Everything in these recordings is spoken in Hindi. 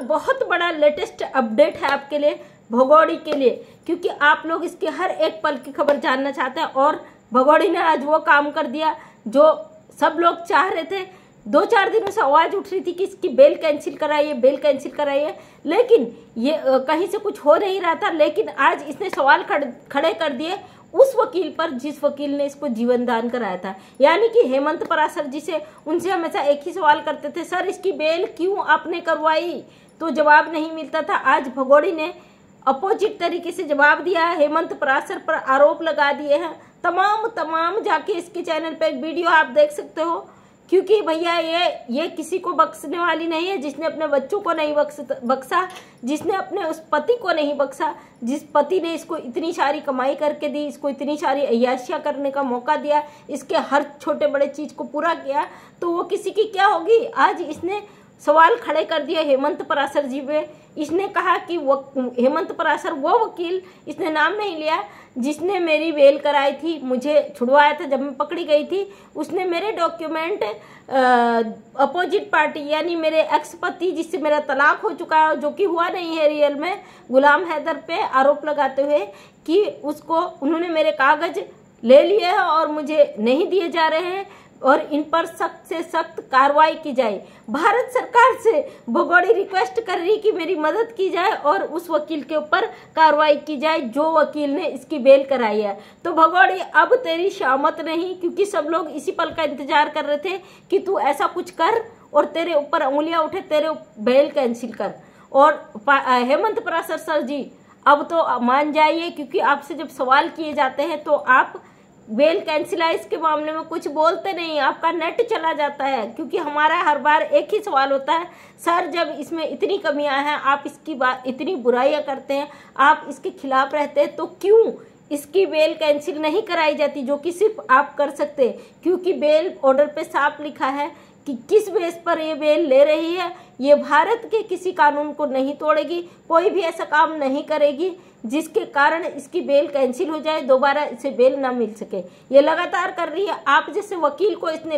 बहुत बड़ा लेटेस्ट अपडेट है आपके लिए, भगोड़ी के लिए, क्योंकि आप लोग इसके हर एक पल की खबर जानना चाहते हैं। और भगोड़ी ने आज वो काम कर दिया जो सब लोग चाह रहे थे। 2-4 दिनों से आवाज़ उठ रही थी कि इसकी बेल कैंसिल कराइए, बेल कैंसिल कराइए, लेकिन ये कहीं से कुछ हो नहीं रहा था। लेकिन आज इसने सवाल खड़े कर दिए उस वकील पर जिस वकील ने इसको जीवन दान कराया था, यानी कि हेमंत पराशर जी से। उनसे हमेशा एक ही सवाल करते थे, सर इसकी बेल क्यों आपने करवाई, तो जवाब नहीं मिलता था। आज भगोड़ी ने अपोजिट तरीके से जवाब दिया है, हेमंत पराशर पर आरोप लगा दिए हैं। तमाम जाके इसके चैनल पे एक वीडियो आप देख सकते हो, क्योंकि भैया ये किसी को बख्शने वाली नहीं है। जिसने अपने बच्चों को नहीं बख्शा, जिसने अपने उस पति को नहीं बख्शा, जिस पति ने इसको इतनी सारी कमाई करके दी, इसको इतनी सारी अय्याशियाँ करने का मौका दिया, इसके हर छोटे बड़े चीज़ को पूरा किया, तो वो किसी की क्या होगी। आज इसने सवाल खड़े कर दिए हेमंत पराशर जी पे। इसने कहा कि वो हेमंत पराशर वो वकील, इसने नाम नहीं लिया, जिसने मेरी बेल कराई थी, मुझे छुड़वाया था जब मैं पकड़ी गई थी। उसने मेरे डॉक्यूमेंट अपोजिट पार्टी यानी मेरे एक्स पति जिससे मेरा तलाक हो चुका है, जो कि हुआ नहीं है रियल में, गुलाम हैदर पे आरोप लगाते हुए कि उसको उन्होंने मेरे कागज ले लिए हैं और मुझे नहीं दिए जा रहे हैं और इन पर सख्त से सख्त कार्रवाई की जाए। भारत सरकार से भगोड़ी रिक्वेस्ट कर रही कि मेरी मदद की जाए और उस वकील के ऊपर कार्रवाई की जाए जो वकील ने इसकी बेल कराई है। तो भगोड़ी अब तेरी शामत नहीं, क्योंकि सब लोग इसी पल का इंतजार कर रहे थे कि तू ऐसा कुछ कर और तेरे ऊपर उंगलियां उठे, तेरे बेल कैंसिल कर। और हेमंत पराशर सर जी अब तो मान जाइए, क्योंकि आपसे जब सवाल किए जाते हैं तो आप बेल कैंसिलाइज के मामले में कुछ बोलते नहीं, आपका नेट चला जाता है। क्योंकि हमारा हर बार एक ही सवाल होता है, सर जब इसमें इतनी कमियां हैं, आप इसकी बात इतनी बुराइयां करते हैं, आप इसके खिलाफ रहते हैं, तो क्यों इसकी बेल कैंसिल नहीं कराई जाती, जो कि सिर्फ आप कर सकते। क्योंकि बेल ऑर्डर पे साफ लिखा है कि किस बेस पर ये बेल ले रही है। ये भारत के किसी कानून को नहीं तोड़ेगी, कोई भी ऐसा काम नहीं करेगी जिसके कारण इसकी बेल कैंसिल हो जाए, दोबारा इसे बेल ना मिल सके। ये लगातार कर रही है। आप जैसे वकील को इसने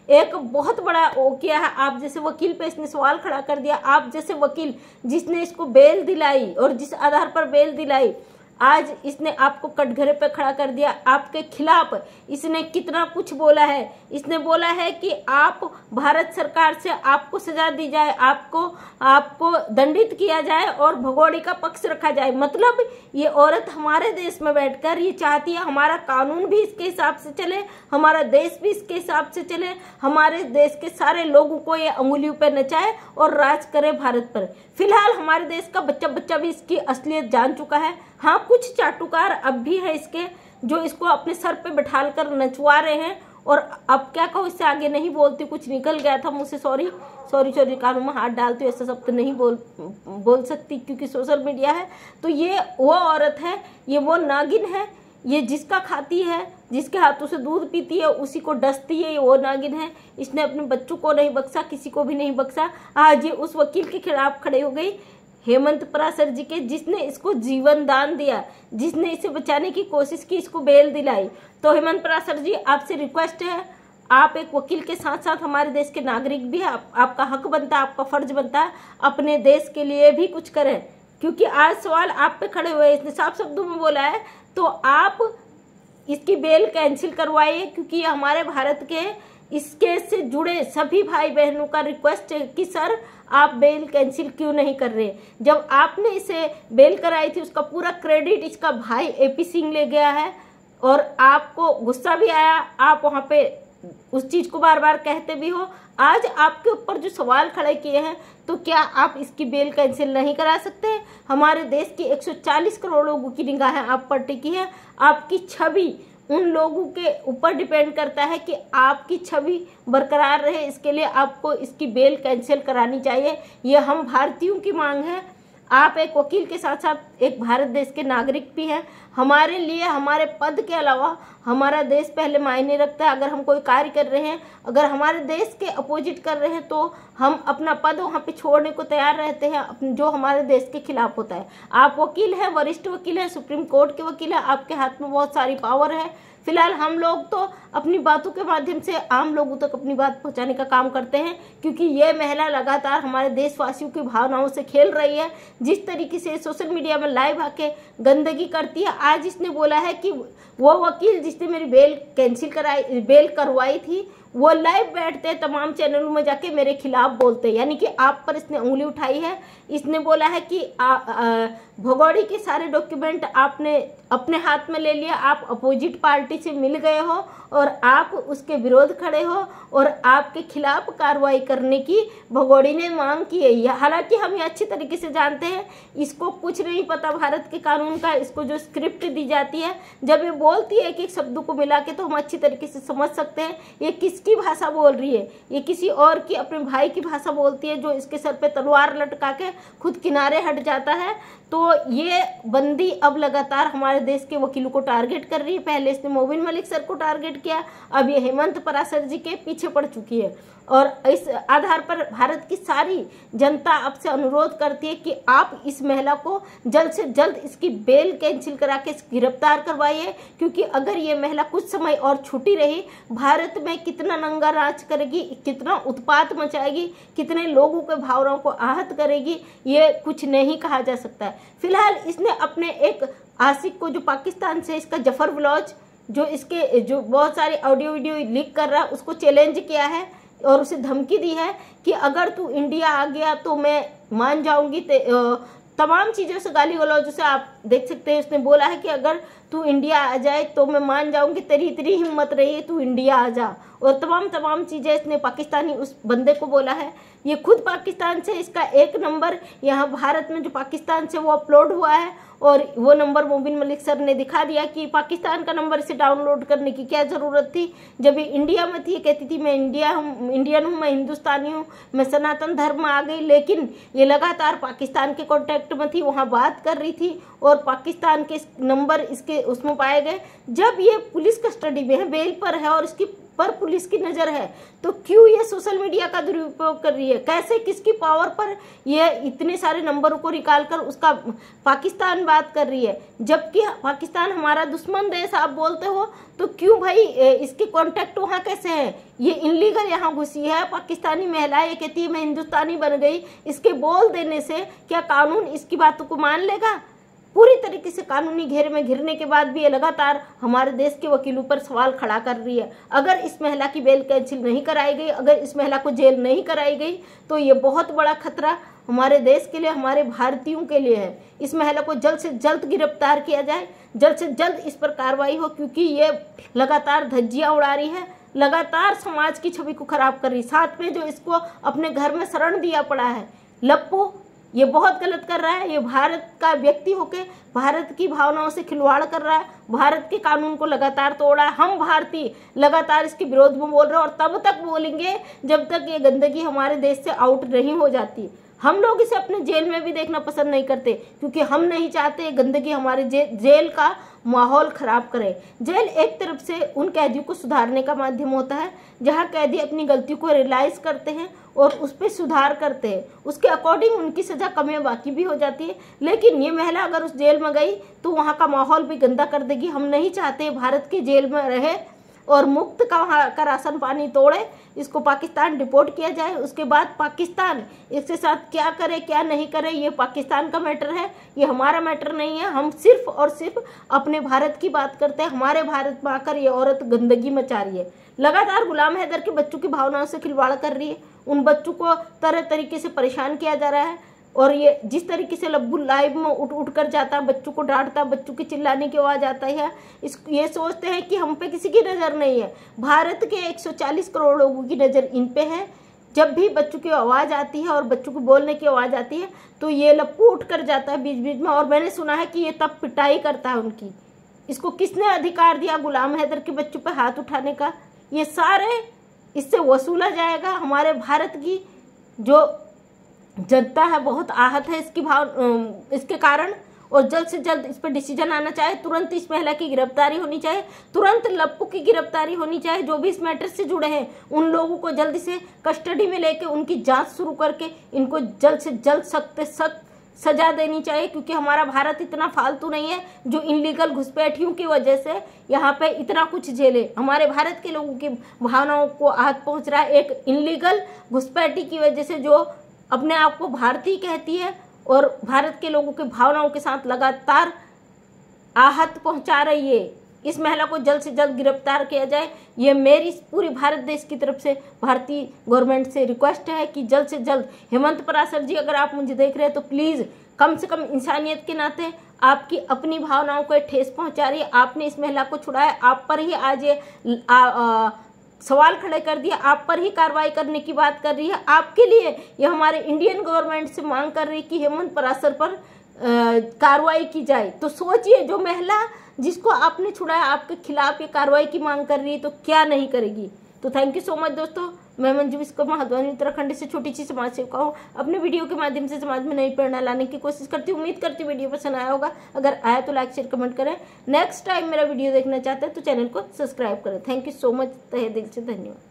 एक बहुत बड़ा वो किया है, आप जैसे वकील पे इसने सवाल खड़ा कर दिया। आप जैसे वकील जिसने इसको बेल दिलाई और जिस आधार पर बेल दिलाई, आज इसने आपको कटघरे पे खड़ा कर दिया। आपके खिलाफ इसने कितना कुछ बोला है। इसने बोला है कि आप भारत सरकार से आपको सजा दी जाए, आपको दंडित किया जाए और भगोड़ी का पक्ष रखा जाए। मतलब ये औरत हमारे देश में बैठकर ये चाहती है हमारा कानून भी इसके हिसाब से चले, हमारा देश भी इसके हिसाब से चले, हमारे देश के सारे लोगों को ये अंगुलियों पर नचाए और राज करे भारत पर। फिलहाल हमारे देश का बच्चा भी इसकी असलियत जान चुका है। हाँ, कुछ चाटुकार अब भी है इसके, जो इसको अपने सर पे बैठाल कर नचवा रहे हैं। और अब क्या कहूँ, इससे आगे नहीं बोलती, कुछ निकल गया था मुझसे, सॉरी कानून में हाथ डालती हूँ, ऐसा सब तो नहीं बोल सकती क्योंकि सोशल मीडिया है। तो ये वो औरत है, ये वो नागिन है, ये जिसका खाती है, जिसके हाथों से दूध पीती है, उसी को डसती है, ये वो नागिन है। इसने अपने बच्चों को नहीं बख्शा, किसी को भी नहीं बख्शा। आज ये उस वकील के खिलाफ खड़े हो गई, हेमंत पराशर जी के, जिसने इसको जीवन दान दिया, जिसने इसे बचाने की कोशिश की, इसको बेल दिलाई। तो हेमंत पराशर जी आपसे रिक्वेस्ट है, आप एक वकील के साथ साथ हमारे देश के नागरिक भी हैं, आपका हक बनता है, आपका फर्ज बनता है अपने देश के लिए भी कुछ करें। क्योंकि आज सवाल आप पे खड़े हुए, इसने साफ शब्दों में बोला है, तो आप इसकी बेल कैंसिल करवाइए। क्योंकि ये हमारे भारत के इस केस से जुड़े सभी भाई बहनों का रिक्वेस्ट है कि सर आप बेल कैंसिल क्यों नहीं कर रहे। जब आपने इसे बेल कराई थी उसका पूरा क्रेडिट इसका भाई एपी सिंह ले गया है और आपको गुस्सा भी आया, आप वहाँ पे उस चीज़ को बार बार कहते भी हो। आज आपके ऊपर जो सवाल खड़े किए हैं, तो क्या आप इसकी बेल कैंसिल नहीं करा सकते? हमारे देश की 140 करोड़ लोगों की निगाहें आप पर टिकी है। आपकी छवि उन लोगों के ऊपर डिपेंड करता है कि आपकी छवि बरकरार रहे, इसके लिए आपको इसकी बेल कैंसिल करानी चाहिए। ये हम भारतीयों की मांग है। आप एक वकील के साथ साथ एक भारत देश के नागरिक भी हैं। हमारे लिए हमारे पद के अलावा हमारा देश पहले मायने रखता है। अगर हम कोई कार्य कर रहे हैं, अगर हमारे देश के अपोजिट कर रहे हैं, तो हम अपना पद वहाँ पे छोड़ने को तैयार रहते हैं जो हमारे देश के खिलाफ होता है। आप वकील हैं, वरिष्ठ वकील हैं, सुप्रीम कोर्ट के वकील हैं, आपके हाथ में बहुत सारी पावर है। फिलहाल हम लोग तो अपनी बातों के माध्यम से आम लोगों तक अपनी बात पहुंचाने का काम करते हैं, क्योंकि ये महिला लगातार हमारे देशवासियों की भावनाओं से खेल रही है। जिस तरीके से सोशल मीडिया में लाइव आके गंदगी करती है, आज इसने बोला है कि वो वकील जिसने मेरी बेल करवाई थी, वो लाइव बैठते तमाम चैनलों में जाके मेरे खिलाफ बोलते, यानी कि आप पर इसने उंगली उठाई है। इसने बोला है कि भगोड़ी के सारे डॉक्यूमेंट आपने अपने हाथ में ले लिया, आप अपोजिट पार्टी से मिल गए हो और आप उसके विरोध खड़े हो और आपके खिलाफ कार्रवाई करने की भगोड़ी ने मांग की है। हालांकि हम ये अच्छी तरीके से जानते हैं, इसको कुछ नहीं पता भारत के कानून का। इसको जो स्क्रिप्ट दी जाती है, जब ये बोलती है कि शब्दों को मिला के, तो हम अच्छी तरीके से समझ सकते हैं ये किसकी भाषा बोल रही है। ये किसी और की, अपने भाई की भाषा बोलती है, जो इसके सर पे तलवार लटका के खुद किनारे हट जाता है। तो ये बंदी अब लगातार हमारे देश के वकीलों को टारगेट कर रही है। पहले इसने मोबिन मलिक सर को टारगेट किया, अब ये हेमंत पराशर जी के पीछे पड़ चुकी है। और इस आधार पर भारत की सारी जनता आपसे अनुरोध करती है कि आप इस महिला को जल्द से जल्द इसकी बेल कैंसिल करा के गिरफ्तार करवाइए, क्योंकि अगर ये महिला कुछ समय और छुटी रही, भारत में कितना नंगा नाच करेगी, कितना उत्पात मचाएगी, कितने लोगों के भावनाओं को आहत करेगी, ये कुछ नहीं कहा जा सकता है। फिलहाल इसने अपने एक आशिक को, जो पाकिस्तान से इसका जफर व्लॉज, जो बहुत सारे ऑडियो वीडियो लीक कर रहा है, उसको चैलेंज किया है और उसे धमकी दी है कि अगर तू इंडिया आ गया तो मैं मान जाऊंगी। तमाम चीज़ों से, गाली गलौजों से आप देख सकते हैं। उसने बोला है कि अगर तू इंडिया आ जाए तो मैं मान जाऊंगी, तेरी इतनी हिम्मत रही है, तू इंडिया आ जा। और तमाम चीज़ें इसने पाकिस्तानी उस बंदे को बोला है। ये खुद पाकिस्तान से, इसका एक नंबर यहाँ भारत में जो पाकिस्तान से वो अपलोड हुआ है, और वो नंबर मोबिन मलिक सर ने दिखा दिया कि पाकिस्तान का नंबर इसे डाउनलोड करने की क्या ज़रूरत थी। जब ये इंडिया में थी, कहती थी मैं इंडियन हूँ, मैं हिंदुस्तानी हूँ, मैं सनातन धर्म में आ गई, लेकिन ये लगातार पाकिस्तान के कॉन्टैक्ट में थी, वहाँ बात कर रही थी और पाकिस्तान के नंबर इसके उसमें पाए गए। जब ये पुलिस कस्टडी में है, बेल पर है और इसकी पर पुलिस की नज़र है, तो क्यों ये सोशल मीडिया का दुरुपयोग कर रही है? कैसे, किसकी पावर पर ये इतने सारे नंबरों को निकाल कर उसका पाकिस्तान बात कर रही है? जबकि पाकिस्तान हमारा दुश्मन देश आप बोलते हो, तो क्यों भाई इसके कॉन्टैक्ट वहाँ कैसे हैं? ये इनलीगल यहाँ घुसी है पाकिस्तानी महिला, ये कहती है मैं हिंदुस्तानी बन गई। इसके बोल देने से क्या कानून इसकी बातों को मान लेगा? पूरी तरीके से कानूनी घेरे में घिरने के बाद भी ये लगातार हमारे देश के वकीलों पर सवाल खड़ा कर रही है। अगर इस महिला की बेल कैंसिल नहीं कराई गई, अगर इस महिला को जेल नहीं कराई गई, तो ये बहुत बड़ा खतरा हमारे देश के लिए, हमारे भारतीयों के लिए है। इस महिला को जल्द से जल्द गिरफ्तार किया जाए, जल्द से जल्द इस पर कार्रवाई हो, क्योंकि ये लगातार धज्जियां उड़ा रही है, लगातार समाज की छवि को खराब कर रही है। साथ में जो इसको अपने घर में शरण दिया पड़ा है लप्पू, ये बहुत गलत कर रहा है। ये भारत का व्यक्ति होके भारत की भावनाओं से खिलवाड़ कर रहा है, भारत के कानून को लगातार तोड़ा है। हम भारतीय लगातार इसके विरोध में बोल रहे हैं और तब तक बोलेंगे जब तक ये गंदगी हमारे देश से आउट नहीं हो जाती। हम लोग इसे अपने जेल में भी देखना पसंद नहीं करते, क्योंकि हम नहीं चाहते गंदगी हमारे जेल का माहौल खराब करे। जेल एक तरफ से उन कैदियों को सुधारने का माध्यम होता है, जहां कैदी अपनी गलतियों को रियलाइज करते हैं और उस पर सुधार करते हैं, उसके अकॉर्डिंग उनकी सजा कम या बाकी भी हो जाती है। लेकिन ये महिला अगर उस जेल में गई तो वहाँ का माहौल भी गंदा कर देगी। हम नहीं चाहते भारत की जेल में रहे और मुफ्त का वहाँ का राशन पानी तोड़े। इसको पाकिस्तान डिपोर्ट किया जाए, उसके बाद पाकिस्तान इसके साथ क्या करे क्या नहीं करे ये पाकिस्तान का मैटर है, ये हमारा मैटर नहीं है। हम सिर्फ और सिर्फ अपने भारत की बात करते हैं। हमारे भारत में आकर ये औरत गंदगी मचा रही है, लगातार गुलाम हैदर के बच्चों की भावनाओं से खिलवाड़ कर रही है, उन बच्चों को तरह तरीके से परेशान किया जा रहा है। और ये जिस तरीके से लब्बू लाइव में उठ कर जाता है, बच्चों को डांटता, बच्चों की चिल्लाने की आवाज़ आता है, ये सोचते हैं कि हम पे किसी की नज़र नहीं है। भारत के 140 करोड़ लोगों की नज़र इन पे है। जब भी बच्चों की आवाज़ आती है और बच्चों को बोलने की आवाज़ आती है तो ये लप्पू उठ कर जाता है बीच बीच में। और मैंने सुना है कि ये तब पिटाई करता है उनकी। इसको किसने अधिकार दिया गुलाम हैदर के बच्चों पर हाथ उठाने का? ये सारे इससे वसूला जाएगा। हमारे भारत की जो जनता है बहुत आहत है इसके कारण, और जल्द से जल्द इस पर डिसीजन आना चाहिए। तुरंत इस महिला की गिरफ्तारी होनी चाहिए, तुरंत लप्पू की गिरफ्तारी होनी चाहिए। जो भी इस मैटर से जुड़े हैं उन लोगों को जल्दी से कस्टडी में लेके उनकी जांच शुरू करके इनको जल्द से जल्द सख्त सजा देनी चाहिए, क्योंकि हमारा भारत इतना फालतू नहीं है जो इनलीगल घुसपैठियों की वजह से यहाँ पे इतना कुछ झेले। हमारे भारत के लोगों की भावनाओं को आहत पहुंच रहा है एक इनलीगल घुसपैठी की वजह से, जो अपने आप को भारतीय कहती है और भारत के लोगों की भावनाओं के साथ लगातार आहत पहुंचा रही है। इस महिला को जल्द से जल्द गिरफ्तार किया जाए, ये मेरी पूरी भारत देश की तरफ से भारतीय गवर्नमेंट से रिक्वेस्ट है कि जल्द से जल्द हेमंत पराशर जी, अगर आप मुझे देख रहे हैं तो प्लीज़ कम से कम इंसानियत के नाते आपकी अपनी भावनाओं को ठेस पहुंचा रही है। आपने इस महिला को छुड़ाया, आप पर ही आज ये सवाल खड़े कर दिया, आप पर ही कार्रवाई करने की बात कर रही है। आपके लिए ये हमारे इंडियन गवर्नमेंट से मांग कर रही है कि हेमंत पराशर पर कार्रवाई की जाए। तो सोचिए, जो महिला जिसको आपने छुड़ाया आपके खिलाफ ये कार्रवाई की मांग कर रही है तो क्या नहीं करेगी। तो थैंक यू सो मच दोस्तों। मैं मंजू विश्वकर्मा हल्द्वानी उत्तराखंड से छोटी सी समाज सेविका हूँ। अपने वीडियो के माध्यम से समाज में नई प्रेरणा लाने की कोशिश करती हूँ। उम्मीद करती हूँ वीडियो पसंद आया होगा। अगर आया तो लाइक शेयर कमेंट करें। नेक्स्ट टाइम मेरा वीडियो देखना चाहते हैं तो चैनल को सब्सक्राइब करें। थैंक यू सो मच, तहे दिल से धन्यवाद।